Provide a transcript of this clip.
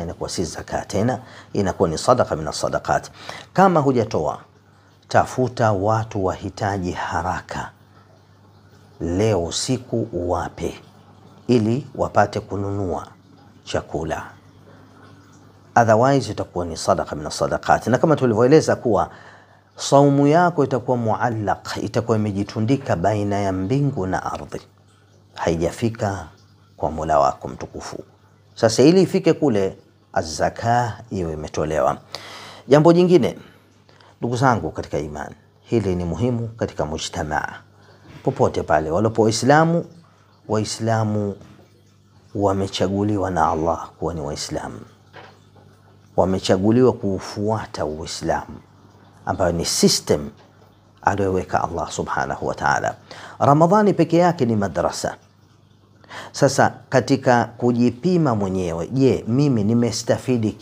inakuwa si zaka tena, inakuwa ni sadaqa min as-sadaqat. Kama hujatoa, tafuta watu wahitaji haraka leo usiku uwape, ili wapate kununua chakula. Otherwise itakuwa ni sadaqa min as-sadaqat. Na kama tulivyoeleza kuwa saumu yako itakuwa muallaq, itakuwa imejitundika baina ya mbingu na ardhi, haijafika kwa Mola wako mtukufu. Sasa ili ifike kule, az-zakah iwe imetolewa. Jambo jingine, ndugu zangu katika imani, hili ni muhimu katika mujtamaa popote pale walipo Waislamu. Waislamu wamechaguliwa na Allah kuwa ni Waislamu, wamechaguliwa kufuata Uislamu ambayo ni system aliyoweka Allah subhanahu wa ta'ala. Ramadhani peke yake ni madrasa. Sasa katika kujipima mwenyewe, je, mimi nimestafidi